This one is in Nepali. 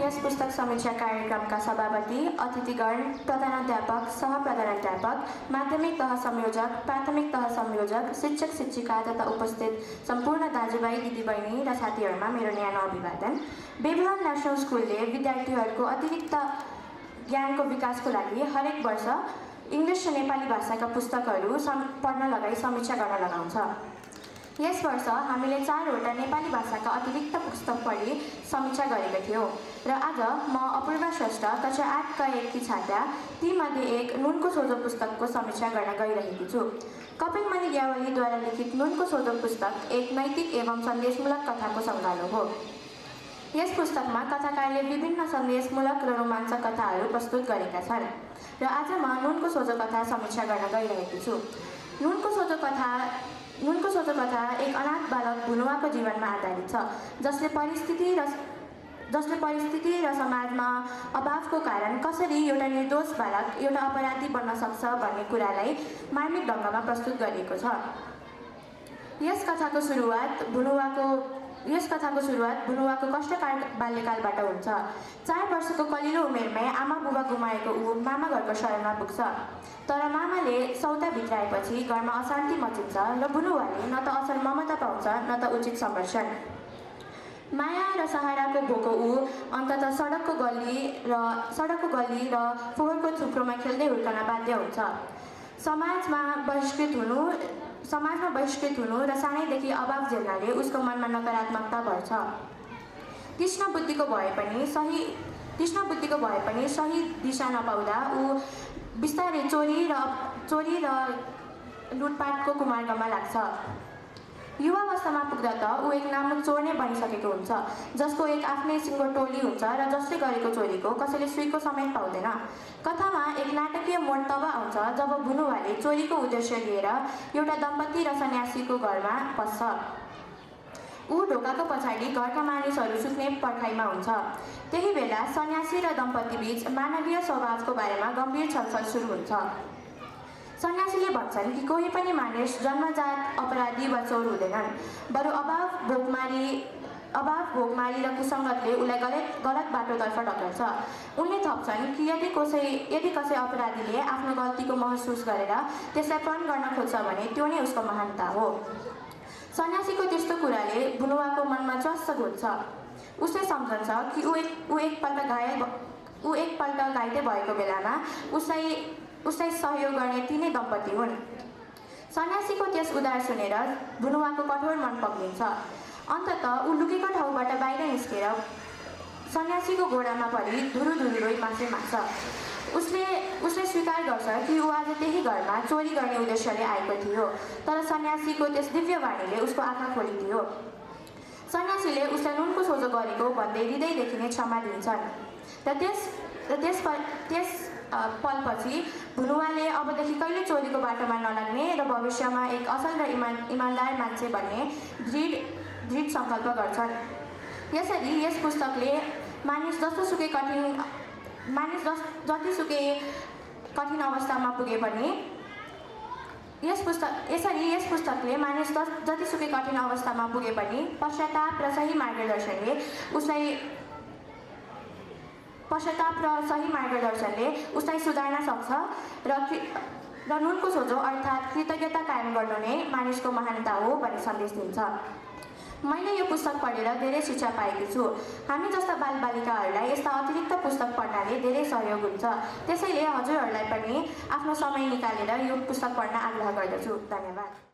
यस पुस्तक समीक्षा कार्यक्रमका सभापति, अतिथिगण, प्रधानाध्यापक, सहप्रधानाध्यापक, माध्यमिक तह संयोजक, प्राथमिक तह संयोजक, शिक्षक शिक्षिका तथा उपस्थित सम्पूर्ण दाजुभाइ दिदीबहिनी र साथीहरूमा मेरो न्यानो अभिवादन। बेबीलोन नेशनल स्कुलले विद्यार्थीहरूको अतिरिक्त ज्ञानको विकासको लागि हरेक वर्ष इङ्ग्लिस र नेपाली भाषाका पुस्तकहरू पढ्न लगाई समीक्षा गर्न लगाउँछ। यस वर्ष हामीले 4वटा नेपाली भाषाका अतिरिक्त पुस्तक पढी समीक्षा गरेका थियौँ र आज म अपूर्वा श्रेष्ठ कक्षा 8का एककी छात्रा तीमध्ये एक नुनको सोझो पुस्तकको समीक्षा गर्न गइरहेकी छु। कपिल मणि ग्यावालीद्वारा लिखित नुनको सोझो पुस्तक एक नैतिक एवं सन्देशमूलक कथाको सङ्गालो हो। यस पुस्तकमा कथाकारले विभिन्न सन्देशमूलक र रोमाञ्चक कथाहरू प्रस्तुत गरेका छन् र आज म नुनको सोझो कथा समीक्षा गर्न गइरहेकी छु। नुनको सोझो कथा एक अनाथ बालक भुनुवाको जीवनमा आधारित छ, जसले परिस्थिति र समाजमा अभावको कारण कसरी एउटा निर्दोष बालक एउटा अपराधी बन्न सक्छ भन्ने कुरालाई मार्मिक ढङ्गमा प्रस्तुत गरिएको छ। यस कथाको सुरुवात भुनुवाको कष्टकार बाल्यकालबाट हुन्छ। 4 वर्षको कलिलो उमेरमै आमा बुबा गुमाएको ऊ मामा घरको शरणमा पुग्छ। तर मामाले सौता भित्राएपछि घरमा अशान्ति मचिन्छ र भुनुवाले न त असल ममता पाउँछ न त उचित संरक्षण। माया र सहाराको भोको ऊ अन्ततः सडकको गल्ली र फोहोरको थुप्रोमा खेल्दै हुर्कन बाध्य हुन्छ। समाजमा बहिष्कृत हुनु र सानैदेखि अभाव झेल्नाले उसको मनमा नकारात्मकता बढ्छ। तीक्ष्ण बुद्धिको भए पनि सही दिशा नपाउँदा ऊ बिस्तारै चोरी र लुटपाटको कुमार्गमा लाग्छ। युवावस्थामा पुग्दा त ऊ एक नामुक चोर नै बनिसकेको हुन्छ, जसको एक आफ्नै सिङ्गो टोली हुन्छ र जसले गरेको चोरीको कसैले सुईको समेत पाउँदैन। कथामा एक नाटकीय मोड तब आउँछ जब भुनुवाले चोरीको उद्देश्य लिएर एउटा दम्पति र सन्यासीको घरमा पस्छ। ऊ ढोकाको पछाडि घरका मानिसहरू सुत्ने पर्खाइमा हुन्छ। त्यही बेला सन्यासी र दम्पतिबीच मानवीय स्वभावको बारेमा गम्भीर छलफल सुरु हुन्छ। सन्यासीले भन्छन् कि कोही पनि मानिस जन्मजात अपराधी वा चोर हुँदैनन्, बरु अभाव भोगमारी र कुसङ्गतले उसलाई गलत बाटोतर्फ ढल्छ। उनले थप्छन् कि यदि कसै अपराधीले आफ्नो गल्तीको महसुस गरेर त्यसलाई प्रण गर्न खोज्छ भने त्यो नै उसको महानता हो। सन्यासीको त्यस्तो कुराले भुनुवाको मनमा च्वास्स घोल्छ। उसले सम्झन्छ कि ऊ एकपल्ट घाइते भएको बेलामा उसलाई सहयोग गर्ने तिनै दम्पति हुन्। सन्यासीको त्यस उद्धार सुनेर भुनुवाको कठोर मन पग्लिन्छ। अन्ततः ऊ लुकेको ठाउँबाट बाहिर निस्केर सन्यासीको घोडामा परि धुरुधुरुरोइ मासु माग्छ। उसले स्वीकार गर्छ कि ऊ आज त्यही घरमा चोरी गर्ने उद्देश्यले आएको थियो, तर सन्यासीको त्यस दिव्य वाणीले उसको आँखा खोलिदियो। सन्यासीले उसलाई नुनको सोझो गरेको भन्दै हृदयदेखि नै क्षमा दिन्छन् र त्यस पलपछि भुनुवाले अबदेखि कहिले चोरीको बाटोमा नलाग्ने र भविष्यमा एक असल र इमान्दार मान्छे बन्ने दृढ सङ्कल्प गर्छन्। यसरी यस पुस्तकले मानिस जतिसुकै कठिन अवस्थामा पुगे पनि पश्चाताप र सही मार्गदर्शनले उसलाई सुधार्न सक्छ र नुनको सोझो अर्थात् कृतज्ञता कायम गर्नु नै मानिसको महानता हो भन्ने सन्देश दिन्छ। मैले यो पुस्तक पढेर धेरै शिक्षा पाएकी छु। हामी जस्ता बालबालिकाहरूलाई यस्ता अतिरिक्त पुस्तक पढ्नाले धेरै सहयोग हुन्छ। त्यसैले हजुरहरूलाई पनि आफ्नो समय निकालेर यो पुस्तक पढ्न आग्रह गर्दछु। धन्यवाद।